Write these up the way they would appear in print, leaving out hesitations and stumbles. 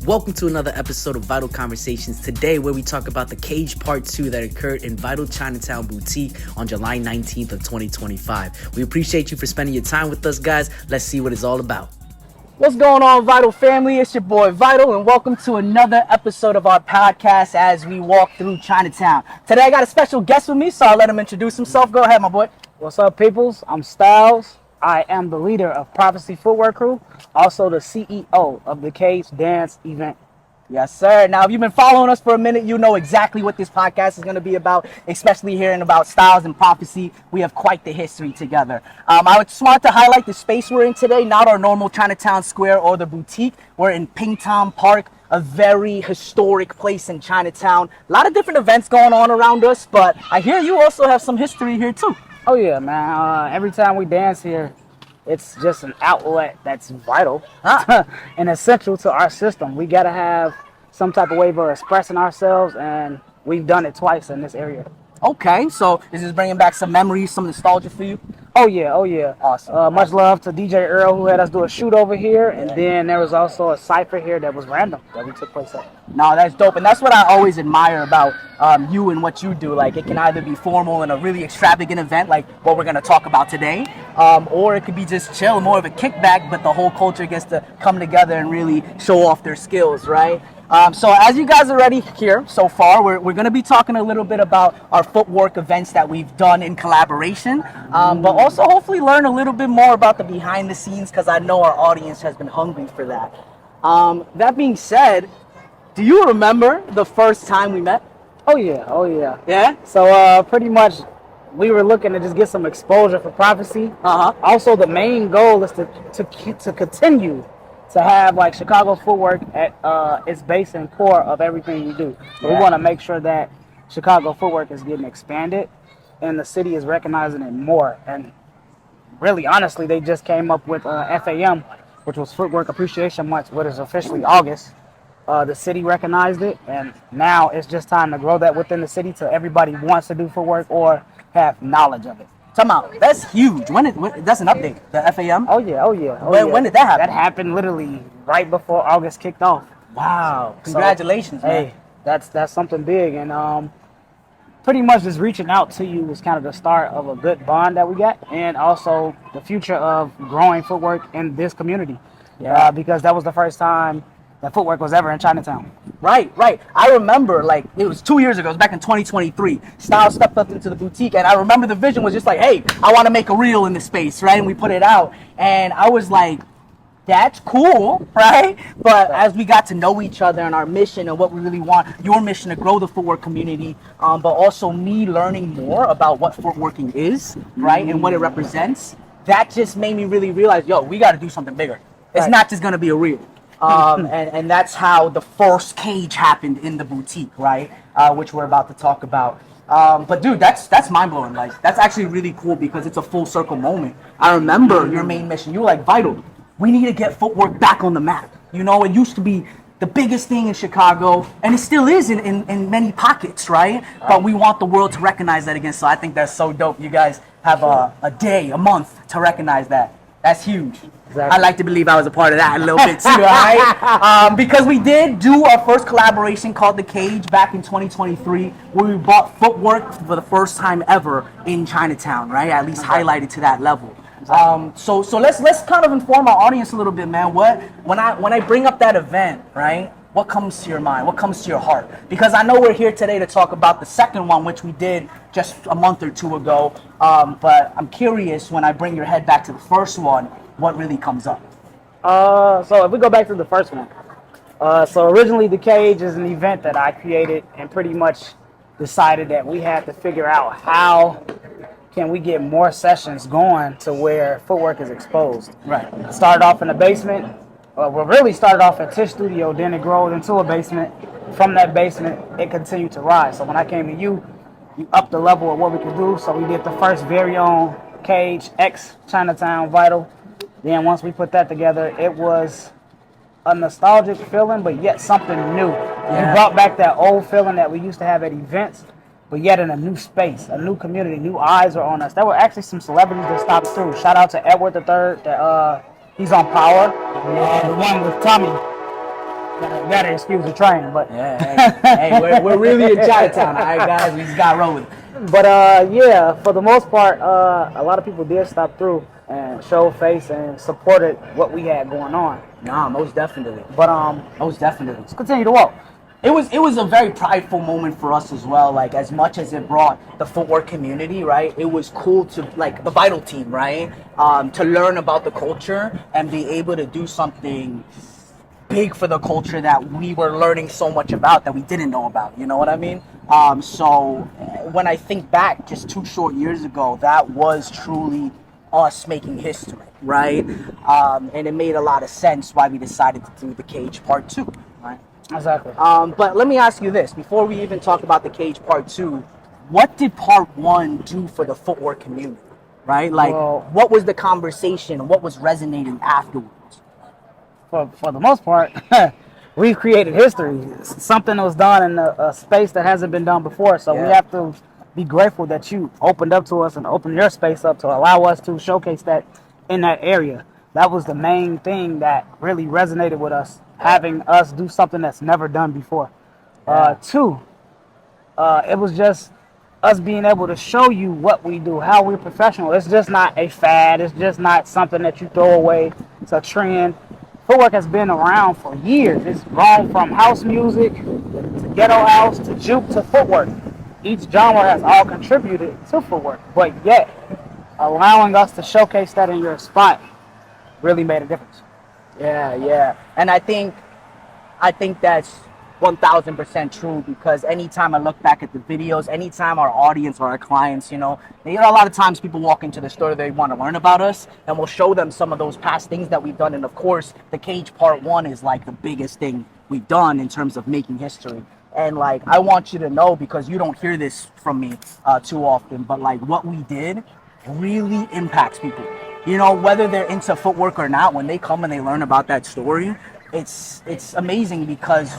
Welcome to another episode of Vital Conversations today, where we talk about the Cvge Part 2 that occurred in Vital Chinatown Boutique on July 19th of 2025. We appreciate you for spending your time with us, guys. Let's see what it's all about. What's going on, Vital family? It's your boy Vital, and welcome to another episode of our podcast as we walk through Chinatown. Today I got a special guest with me, so I'll let him introduce himself. Go ahead, my boy. What's up, peoples? I'm Styles. I am the leader of Prophecy Footwork Crew, also the CEO of the Cvge Dance event. Yes, sir. Now, if you've been following us for a minute, you know exactly what this podcast is going to be about, especially hearing about Styles and Prophecy. We have quite the history together. I just want to highlight the space we're in today, not our normal Chinatown Square or the boutique. We're in Pingtown Park, a very historic place in Chinatown. A lot of different events going on around us, but I hear you also have some history here, too. Oh, yeah, man. Every time we dance here, it's just an outlet that's vital and essential to our system. We got to have some type of way of expressing ourselves, and we've done it twice in this area. Okay, so is this bringing back some memories, some nostalgia for you? Oh, yeah. Awesome. Much love to DJ Earl, who had us do a shoot over here, and then there was also a cypher here that was random that we took place at. No, that's dope, and that's what I always admire about you and what you do. Like, it can either be formal and a really extravagant event like what we're going to talk about today, or it could be just chill, more of a kickback, but the whole culture gets to come together and really show off their skills, right? So as you guys already hear so far, we're going to be talking a little bit about our footwork events that we've done in collaboration, but also hopefully learn a little bit more about the behind the scenes, because I know our audience has been hungry for that. That being said, do you remember the first time we met? Oh, yeah. Yeah? So pretty much we were looking to just get some exposure for Prophecy. Also, the main goal is to continue to have like Chicago Footwork at its base and core of everything we do. So we want to make sure that Chicago Footwork is getting expanded and the city is recognizing it more. And really, honestly, they just came up with FAM, which was Footwork Appreciation Month, which is officially August. The city recognized it, and now it's just time to grow that within the city so everybody wants to do footwork or have knowledge of it. Time out. That's huge. When that's an update, the FAM? Oh yeah. When did that happen? That happened literally right before August kicked off. Wow. Congratulations, so, man. Hey, that's something big, and pretty much just reaching out to you was kind of the start of a good bond that we got, and also the future of growing footwork in this community. Yeah. Because that was the first time that footwork was ever in Chinatown. Right. I remember, like, it was 2 years ago. It was back in 2023. Styles stepped up into the boutique, and I remember the vision was just like, hey, I want to make a reel in this space, right? And we put it out, and I was like, that's cool, right? But as we got to know each other and our mission and what we really want, your mission to grow the footwork community, but also me learning more about what footworking is, right, and what it represents, that just made me really realize, yo, we got to do something bigger. It's not just going to be a reel. And that's how the first Cvge happened in the boutique, right? Which we're about to talk about. But dude, that's mind blowing. Like, that's actually really cool because it's a full circle moment. I remember your main mission. You were like, Vital, we need to get footwork back on the map. You know, it used to be the biggest thing in Chicago, and it still is in many pockets, right? But we want the world to recognize that again. So I think that's so dope. You guys have a day, a month to recognize that. That's huge. Exactly. I like to believe I was a part of that a little bit too, right? Because we did do our first collaboration called the Cvge back in 2023, where we brought footwork for the first time ever in Chinatown, right? At least highlighted to that level. So let's kind of inform our audience a little bit, man. When I bring up that event, right? What comes to your mind? What comes to your heart? Because I know we're here today to talk about the second one, which we did just a month or two ago. But I'm curious, when I bring your head back to the first one, what really comes up? So if we go back to the first one. So originally the Cvge is an event that I created and pretty much decided that we had to figure out how can we get more sessions going to where footwork is exposed. Right. Started off in the basement. We really started off at Tish Studio, then it grew into a basement. From that basement, it continued to rise. So when I came to you upped the level of what we could do. So we did the first very own Cvge X Chinatown Vital. Then once we put that together, it was a nostalgic feeling, but yet something new. Yeah. We brought back that old feeling that we used to have at events, but yet in a new space, a new community, new eyes are on us. There were actually some celebrities that stopped through. Shout out to Edward III, that he's on Power, the one with Tommy. Gotta excuse the train, but Yeah, hey, we're really in Chinatown, all right, guys. We just got to roll with it. but yeah, for the most part, a lot of people did stop through and show face and supported what we had going on. Nah, most definitely. But Most definitely. let's continue to walk. It was a very prideful moment for us as well. Like, as much as it brought the footwork community, right? It was cool to, like, the Vital team, right? To learn about the culture and be able to do something big for the culture that we were learning so much about that we didn't know about. You know what I mean? So when I think back just 2 short years ago, that was truly us making history, right? And it made a lot of sense why we decided to do the Cage Part 2, right? Exactly. But let me ask you this, before we even talk about the Cage Part 2, what did Part 1 do for the footwork community, right? Like, Well, what was the conversation? What was resonating afterwards? for the most part, we created history. Something that was done in a space that hasn't been done before. So we Yeah. have to be grateful that you opened up to us and opened your space up to allow us to showcase that in that area. That was the main thing that really resonated with us, having us do something that's never done before. Two, it was just us being able to show you what we do, how we're professional. It's just not a fad. It's just not something that you throw away. It's a trend. Footwork has been around for years. It's grown from house music to ghetto house to juke to footwork. Each genre has all contributed to footwork, but yet allowing us to showcase that in your spot really made a difference. Yeah. And I think that's 1000% true, because anytime I look back at the videos, anytime our audience or our clients, a lot of times people walk into the store, they want to learn about us, and we'll show them some of those past things that we've done. And of course, the Cage Part 1 is like the biggest thing we've done in terms of making history. And like, I want you to know, because you don't hear this from me too often, but like, what we did really impacts people. Whether they're into footwork or not, when they come and they learn about that story, it's amazing, because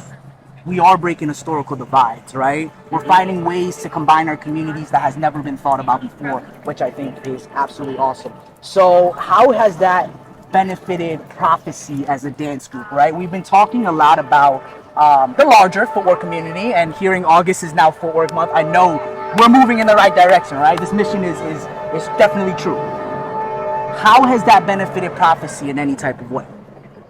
we are breaking historical divides, right? We're finding ways to combine our communities that has never been thought about before, which I think is absolutely awesome. So how has that benefited Prophecy as a dance group, right? We've been talking a lot about the larger footwork community, and hearing August is now Footwork Month, I know we're moving in the right direction, right? This mission is definitely true. How has that benefited Prophecy in any type of way,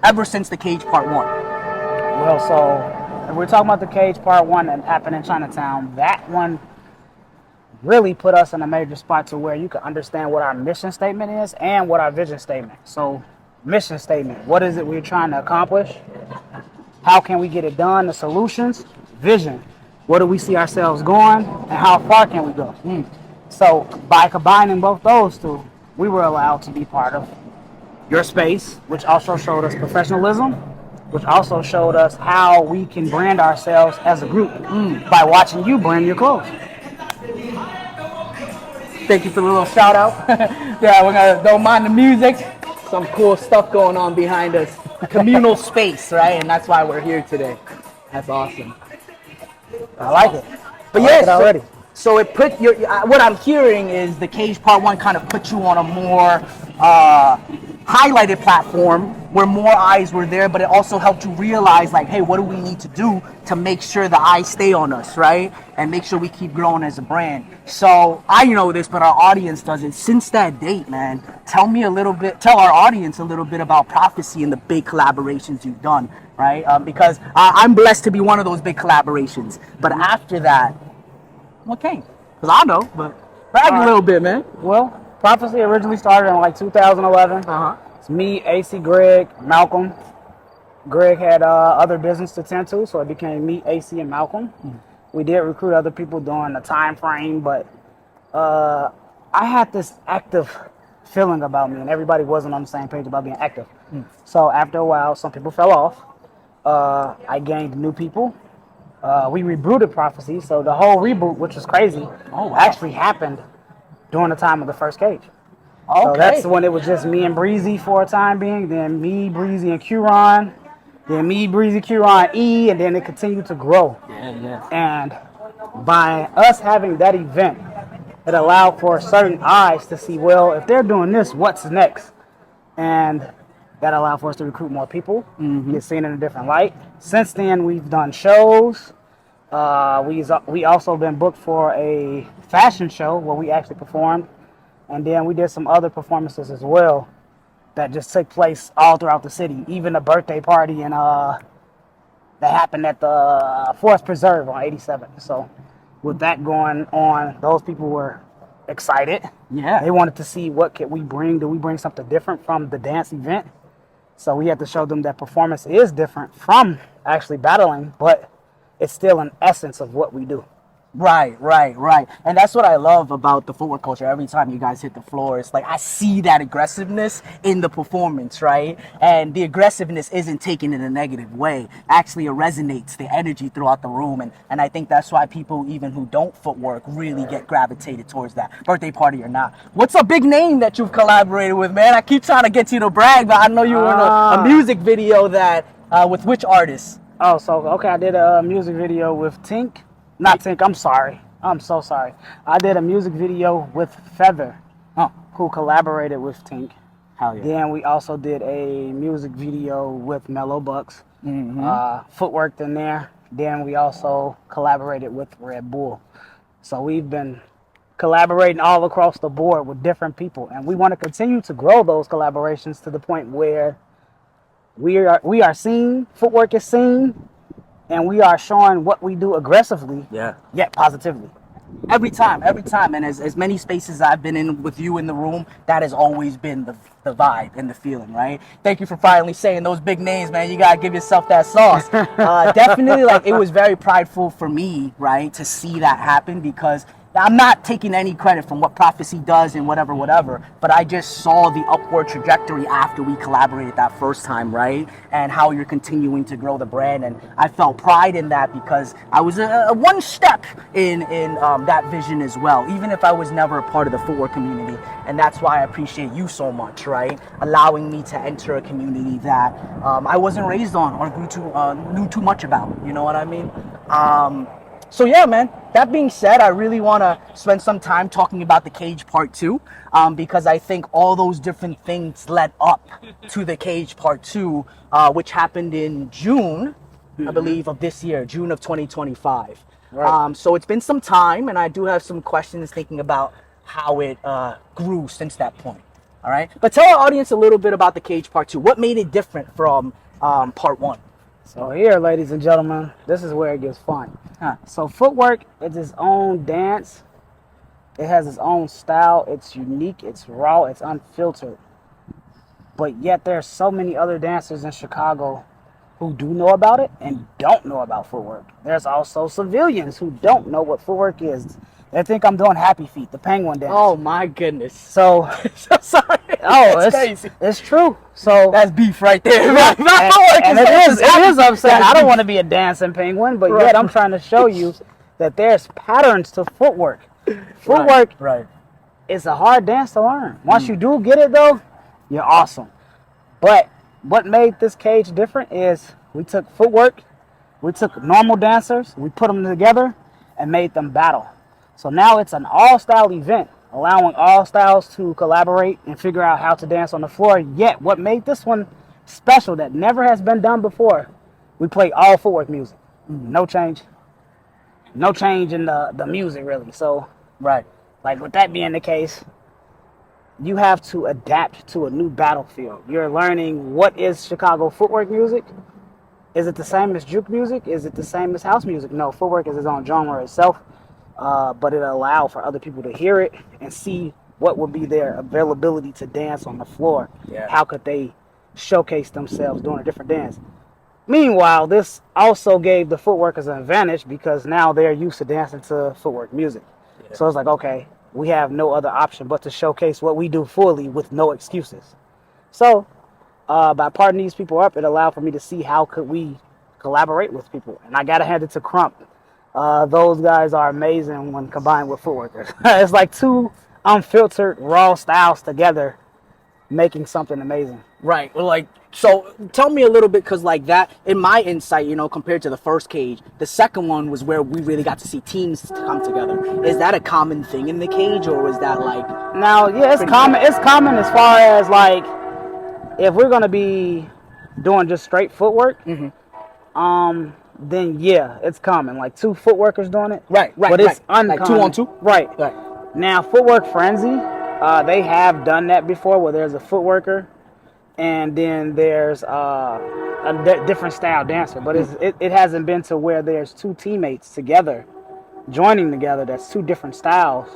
ever since the Cage Part 1? Well, so if we're talking about the Cage Part 1 that happened in Chinatown, that one really put us in a major spot to where you can understand what our mission statement is and what our vision statement. So, mission statement, what is it we're trying to accomplish? How can we get it done? The solutions. Vision, where do we see ourselves going, and how far can we go? So, by combining both those two, we were allowed to be part of your space, which also showed us professionalism, which also showed us how we can brand ourselves as a group by watching you brand your clothes. Thank you for the little shout out. Yeah, don't mind the music. Some cool stuff going on behind us. Communal space, right? And that's why we're here today. That's awesome. I like it. But I like it already. So it put what I'm hearing is the Cage Part 1 kind of put you on a more highlighted platform where more eyes were there, but it also helped you realize, like, hey, what do we need to do to make sure the eyes stay on us, right? And make sure we keep growing as a brand. So I know this, but our audience doesn't. Since that date, man, tell our audience a little bit about Prophecy and the big collaborations you've done, right? Because I'm blessed to be one of those big collaborations. But after that, okay, because I know, but brag a little bit, man. Well, Prophecy originally started in like 2011. It's me, AC, Greg, Malcolm. Greg had other business to tend to, so it became me, AC, and Malcolm. We did recruit other people during the time frame, but I had this active feeling about me, and everybody wasn't on the same page about being active. So after a while, some people fell off. I gained new people. We rebooted Prophecy, so the whole reboot, which was crazy, actually happened during the time of the first Cage. So that's when it was just me and Breezy for a time being, then me, Breezy, and Q-Ron, then me, Breezy, Q-Ron, E, and then it continued to grow. And by us having that event, it allowed for certain eyes to see, well, if they're doing this, what's next? And That allowed for us to recruit more people, get seen in a different light. Since then, we've done shows. We also been booked for a fashion show where we actually performed, and then we did some other performances as well that just took place all throughout the city. Even a birthday party and that happened at the Forest Preserve on 87. So with that going on, those people were excited. Yeah. They wanted to see what could we bring. Do we bring something different from the dance event? So we had to show them that performance is different from actually battling, but it's still an essence of what we do. Right. And that's what I love about the footwork culture. Every time you guys hit the floor, it's like I see that aggressiveness in the performance, right? And the aggressiveness isn't taken in a negative way. Actually, it resonates, the energy throughout the room. And I think that's why people, even who don't footwork, really get gravitated towards that, birthday party or not. What's a big name that you've collaborated with, man? I keep trying to get you to brag, but I know you were in a music video that, with which artist? Oh, so, okay, I did a music video with Tink. Not Tink, I'm sorry. I'm so sorry. I did a music video with Feather, who collaborated with Tink. Hell yeah. Then we also did a music video with Mellow Bucks, Footwork in there. Then we also collaborated with Red Bull. So we've been collaborating all across the board with different people, and we want to continue to grow those collaborations to the point where we are seen, Footwork is seen, and we are showing what we do aggressively, yet positively. Every time. And as many spaces I've been in with you in the room, that has always been the vibe and the feeling, right? Thank you for finally saying those big names, man. You got to give yourself that sauce. Definitely, like, it was very prideful for me, right, to see that happen, because I'm not taking any credit from what Prophecy does and whatever, but I just saw the upward trajectory after we collaborated that first time, right? And how you're continuing to grow the brand, and I felt pride in that because I was a one step in that vision as well, even if I was never a part of the footwear community. And that's why I appreciate you so much, right? Allowing me to enter a community that I wasn't raised on or knew too much about, you know what I mean? So yeah, man, that being said, I really want to spend some time talking about the Cage Part 2, because I think all those different things led up to the Cage Part 2, which happened in June, I believe, of this year, June of 2025. Right. So it's been some time, and I do have some questions thinking about how it grew since that point. All right, but tell our audience a little bit about the Cage Part 2. What made it different from Part 1? So here, ladies and gentlemen, this is where it gets fun. So Footwork is its own dance. It has its own style. It's unique. It's raw. It's unfiltered. But yet there's so many other dancers in Chicago who do know about it and don't know about Footwork. There's also civilians who don't know what Footwork is. They think I'm doing Happy Feet, the penguin dance. Oh my goodness. So, sorry. Oh, it's crazy. It's true. So that's beef right there. and it is upsetting. I don't want to be a dancing penguin, but yet I'm trying to show you that there's patterns to footwork. Footwork is a hard dance to learn. Once you do get it, though, you're awesome. But what made this cage different is we took footwork, we took normal dancers, we put them together and made them battle. So now it's an all-style event, allowing all styles to collaborate and figure out how to dance on the floor. Yet, what made this one special that never has been done before, we play all footwork music. No change. No change in the music, really. So, like with that being the case, you have to adapt to a new battlefield. You're learning what is Chicago footwork music. Is it the same as juke music? Is it the same as house music? No, footwork is its own genre itself. But it allowed for other people to hear it and see what would be their availability to dance on the floor. How could they showcase themselves doing a different dance? Meanwhile, this also gave the footworkers an advantage because now they're used to dancing to footwork music. So it's like, okay, we have no other option but to showcase what we do fully with no excuses. So by parting these people up, it allowed for me to see how could we collaborate with people. And I got to hand it to Crump. Those guys are amazing when combined with footworkers. It's like two unfiltered, raw styles together, making something amazing. Right. Well, like, so tell me a little bit, because like that, in my insight, you know, compared to the first cage, the second one was where we really got to see teams come together. Is that a common thing in the cage, or was that like? Now, yeah, it's common. It's common as far as like if we're gonna be doing just straight footwork, then yeah, it's common. Like 2 footworkers doing it. Right. But it's uncommon. Like 2 on 2. Right. Now, Footwork Frenzy, they have done that before, where there's a footworker, and then there's a different style dancer. But it hasn't been to where there's 2 teammates together, joining together. That's 2 different styles,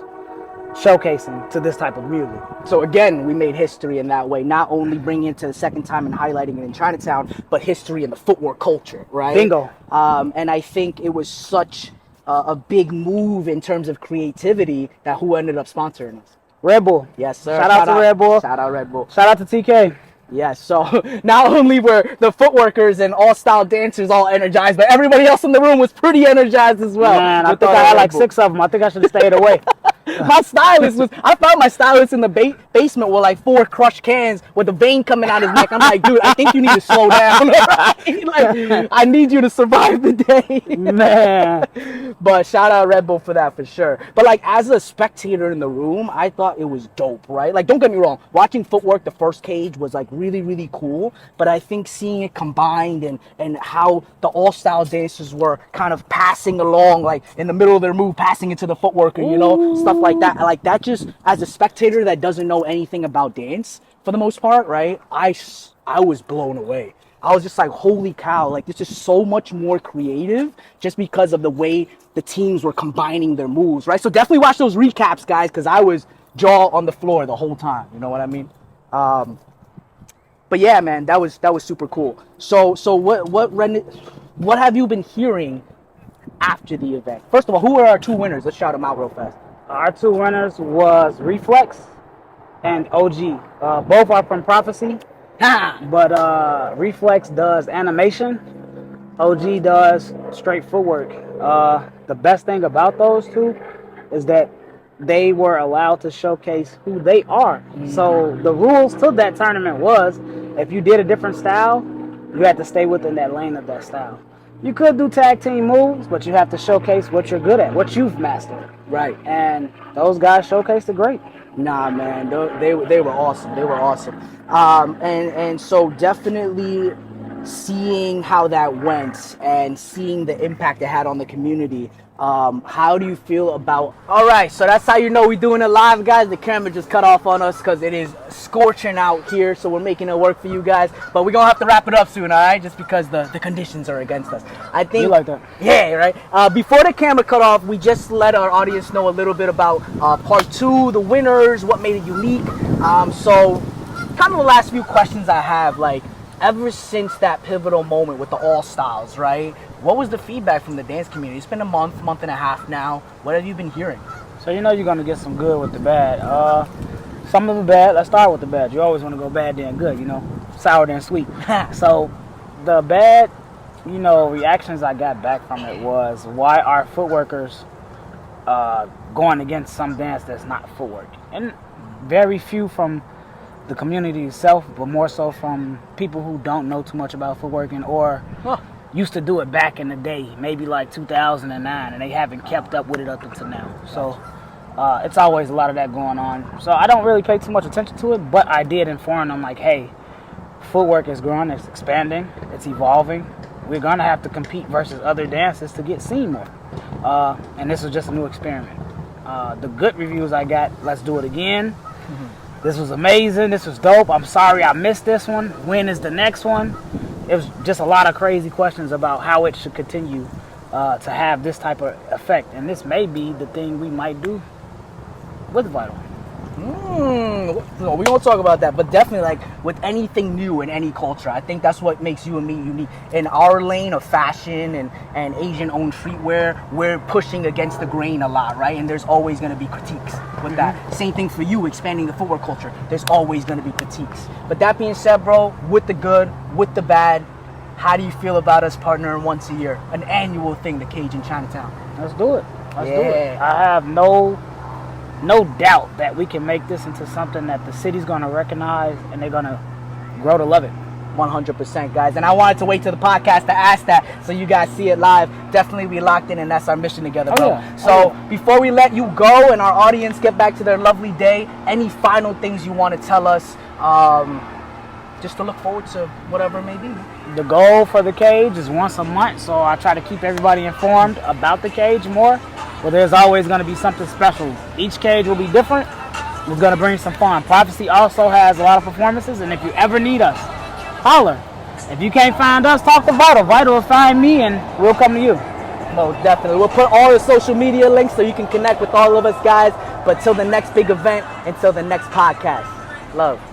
showcasing to this type of music. So again, we made history in that way, not only bringing it to the second time and highlighting it in Chinatown, but history in the footwork culture, right? Bingo. And I think it was such a big move in terms of creativity that who ended up sponsoring us? Red Bull. Yes, sir. Shout out to Red Bull. Shout out Red Bull. Shout out to TK. Yes, so not only were the footworkers and all-style dancers all energized, but everybody else in the room was pretty energized as well. Man, I think I had like 6 of them. I think I should have stayed away. I found my stylist in the basement with like 4 crushed cans with the vein coming out his neck. I'm like, dude, I think you need to slow down. Like, I need you to survive the day. Man. But shout out Red Bull for that, for sure. But like, as a spectator in the room, I thought it was dope, right? Like, don't get me wrong, watching Footwork, the first cage, was like really, really cool. But I think seeing it combined and how the all-style dancers were kind of passing along, like in the middle of their move, passing it to the footworker, you know, stuff like that. Like, that just, as a spectator that doesn't know anything about dance for the most part, right? I was blown away. I was just like, holy cow, like, this is so much more creative just because of the way the teams were combining their moves, right? So definitely watch those recaps, guys, because I was jaw on the floor the whole time. You know what I mean? But yeah, man, that was super cool. So what have you been hearing after the event? First of all, who are our 2 winners? Let's shout them out real fast. Our 2 winners was Reflex and OG. Both are from Prophecy. But Reflex does animation. OG does straight footwork. The best thing about those 2 is that they were allowed to showcase who they are. So the rules to that tournament was, if you did a different style, you had to stay within that lane of that style. You could do tag team moves, but you have to showcase what you're good at, what you've mastered. Right. And those guys showcased it great. Nah, man, they were awesome. They were awesome. And so definitely seeing how that went and seeing the impact it had on the community. How do you feel about... All right, so that's how you know we're doing it live, guys. The camera just cut off on us because it is scorching out here, so we're making it work for you guys. But we're going to have to wrap it up soon, all right? Just because the conditions are against us. I think... You like that? Yeah, right? Before the camera cut off, we just let our audience know a little bit about part 2, the winners, what made it unique. So kind of the last few questions I have, like, ever since that pivotal moment with the all styles, right? What was the feedback from the dance community? It's been a month and a half now. What have you been hearing? So you know you're gonna get some good with the bad. Some of the bad. Let's start with the bad. You always want to go bad then good, you know, sour then sweet. So the bad, you know, reactions I got back from it was, why are footworkers going against some dance that's not footwork? And very few from the community itself, but more so from people who don't know too much about footworking or used to do it back in the day, maybe like 2009, and they haven't kept up with it up until now. So it's always a lot of that going on. So I don't really pay too much attention to it, but I did inform them, like, hey, footwork is growing, it's expanding, it's evolving. We're gonna have to compete versus other dances to get seen more. And this was just a new experiment. The good reviews I got, let's do it again. This was amazing. This was dope. I'm sorry I missed this one. When is the next one? It was just a lot of crazy questions about how it should continue to have this type of effect. And this may be the thing we might do with Vital. No, we won't talk about that, but definitely, like, with anything new in any culture, I think that's what makes you and me unique. In our lane of fashion and Asian-owned streetwear, we're pushing against the grain a lot, right? And there's always going to be critiques with that. Same thing for you, expanding the footwear culture. There's always going to be critiques. But that being said, bro, with the good, with the bad, how do you feel about us partnering once a year? An annual thing, the Cage in Chinatown. Let's do it. Let's do it. I have no doubt that we can make this into something that the city's going to recognize and they're going to grow to love it. 100%, guys. And I wanted to wait till the podcast to ask that so you guys see it live. Definitely be locked in, and that's our mission together, bro. So before we let you go and our audience get back to their lovely day, any final things you want to tell us just to look forward to whatever it may be. The goal for the cage is once a month, so I try to keep everybody informed about the cage more. But there's always going to be something special. Each cage will be different. We're going to bring some fun. Prophecy also has a lot of performances, and if you ever need us, holler. If you can't find us, talk to Vital. Vital will find me, and we'll come to you. No, definitely. We'll put all the social media links so you can connect with all of us guys. But till the next big event, until the next podcast. Love.